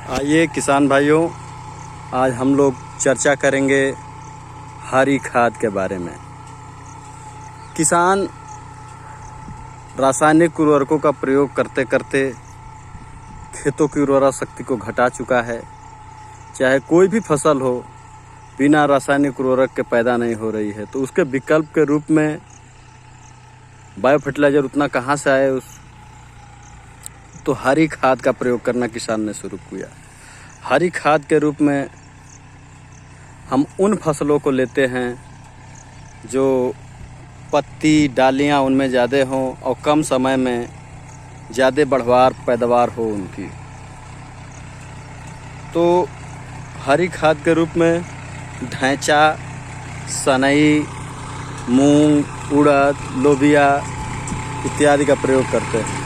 आइए किसान भाइयों, आज हम लोग चर्चा करेंगे हरी खाद के बारे में। किसान रासायनिक उर्वरकों का प्रयोग करते करते खेतों की उर्वरा शक्ति को घटा चुका है। चाहे कोई भी फसल हो, बिना रासायनिक उर्वरक के पैदा नहीं हो रही है, तो उसके विकल्प के रूप में बायो फर्टिलाइजर उतना कहाँ से आए, तो हरी खाद का प्रयोग करना किसान ने शुरू किया। हरी खाद के रूप में हम उन फसलों को लेते हैं जो पत्ती डालियां उनमें ज़्यादा हों और कम समय में ज़्यादा बढ़वार पैदावार हो उनकी। तो हरी खाद के रूप में ढैंचा, सनई, मूंग, उड़द, लोबिया इत्यादि का प्रयोग करते हैं।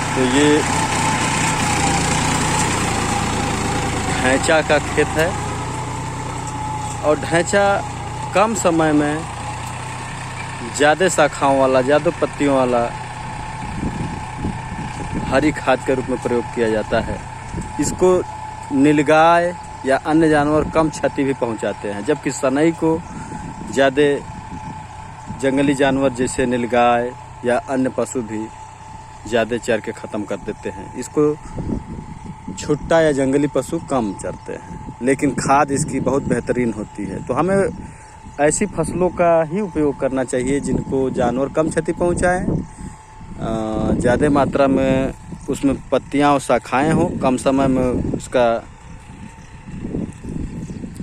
तो ये ढैंचा का खेत है और ढैंचा कम समय में ज़्यादा शाखाओं वाला, ज़्यादा पत्तियों वाला हरी खाद के रूप में प्रयोग किया जाता है। इसको नीलगाय या अन्य जानवर कम क्षति भी पहुंचाते हैं, जबकि सनई को ज़्यादा जंगली जानवर जैसे नीलगाय या अन्य पशु भी ज़्यादा चर के ख़त्म कर देते हैं। इसको छुट्टा या जंगली पशु कम चरते हैं, लेकिन खाद इसकी बहुत बेहतरीन होती है। तो हमें ऐसी फसलों का ही उपयोग करना चाहिए जिनको जानवर कम क्षति पहुंचाएं, ज़्यादा मात्रा में उसमें पत्तियां और शाखाएं हों, कम समय में उसका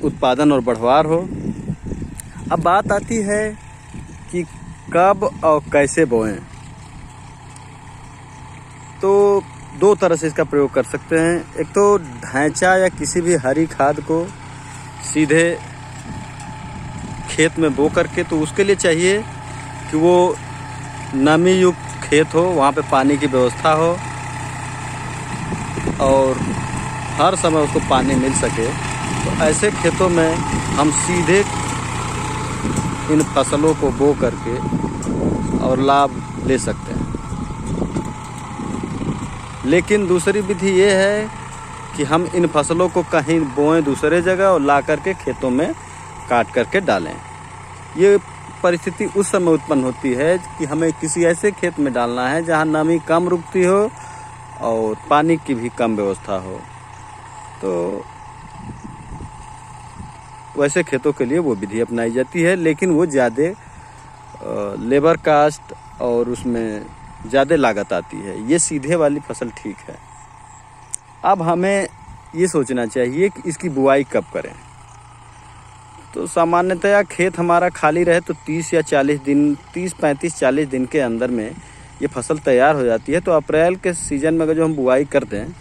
उत्पादन और बढ़वार हो। अब बात आती है कि कब और कैसे बोएं। तो दो तरह से इसका प्रयोग कर सकते हैं। एक तो ढैंचा या किसी भी हरी खाद को सीधे खेत में बो करके, तो उसके लिए चाहिए कि वो नमी युक्त खेत हो, वहाँ पे पानी की व्यवस्था हो और हर समय उसको पानी मिल सके। तो ऐसे खेतों में हम सीधे इन फसलों को बो करके और लाभ ले सकते हैं। लेकिन दूसरी विधि ये है कि हम इन फसलों को कहीं बोएं दूसरे जगह और ला करके खेतों में काट करके डालें। ये परिस्थिति उस समय उत्पन्न होती है कि हमें किसी ऐसे खेत में डालना है जहां नमी कम रुकती हो और पानी की भी कम व्यवस्था हो। तो वैसे खेतों के लिए वो विधि अपनाई जाती है, लेकिन वो ज़्यादा लेबर कास्ट और उसमें ज़्यादा लागत आती है। ये सीधे वाली फसल ठीक है। अब हमें ये सोचना चाहिए कि इसकी बुआई कब करें। तो सामान्यतया खेत हमारा खाली रहे तो 30 या 40 दिन, 30, 35, 40 दिन के अंदर में ये फसल तैयार हो जाती है। तो अप्रैल के सीज़न में अगर जो हम बुआई करते हैं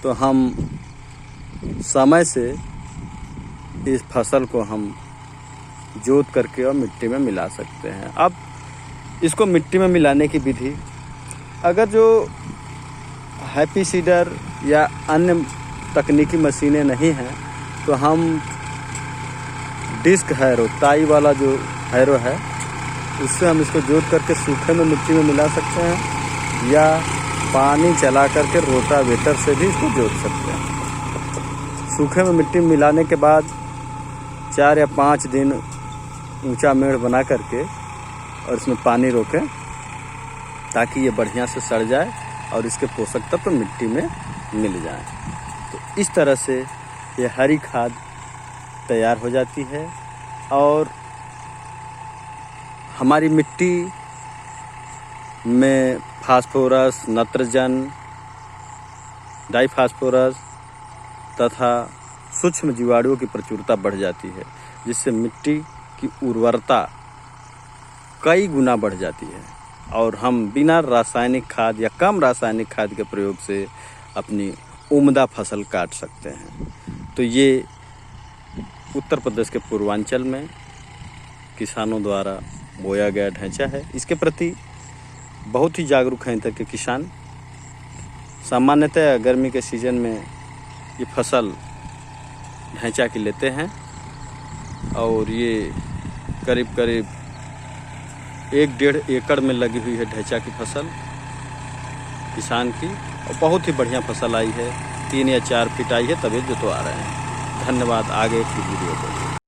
तो हम समय से इस फसल को हम जोत करके और मिट्टी में मिला सकते हैं। अब इसको मिट्टी में मिलाने की विधि, अगर जो हैप्पी सीडर या अन्य तकनीकी मशीनें नहीं हैं तो हम डिस्क हैरो, ताई वाला जो हैरो है, उससे हम इसको जोत करके सूखे में मिट्टी में मिला सकते हैं या पानी चला करके रोटावेटर से भी इसको जोत सकते हैं। सूखे में मिट्टी में मिलाने के बाद 4 या 5 दिन ऊंचा मेढ़ बना करके और इसमें पानी रोकें ताकि ये बढ़िया से सड़ जाए और इसके पोषक तत्व मिट्टी में मिल जाएं। तो इस तरह से ये हरी खाद तैयार हो जाती है और हमारी मिट्टी में फास्फोरस, नत्रजन, डाईफास्फोरस तथा सूक्ष्म जीवाणुओं की प्रचुरता बढ़ जाती है, जिससे मिट्टी की उर्वरता कई गुना बढ़ जाती है और हम बिना रासायनिक खाद या कम रासायनिक खाद के प्रयोग से अपनी उम्दा फसल काट सकते हैं। तो ये उत्तर प्रदेश के पूर्वांचल में किसानों द्वारा बोया गया ढैंचा है। इसके प्रति बहुत ही जागरूक हैं इधर के किसान। सामान्यतः गर्मी के सीज़न में ये फसल ढैंचा की लेते हैं और ये करीब करीब 1-1.5 एकड़ में लगी हुई है ढैंचा की फसल। किसान की, और बहुत ही बढ़िया फसल आई है। 3 या 4 फीट आई है, तभी जुतवा रहे हैं। धन्यवाद। आगे की वीडियो को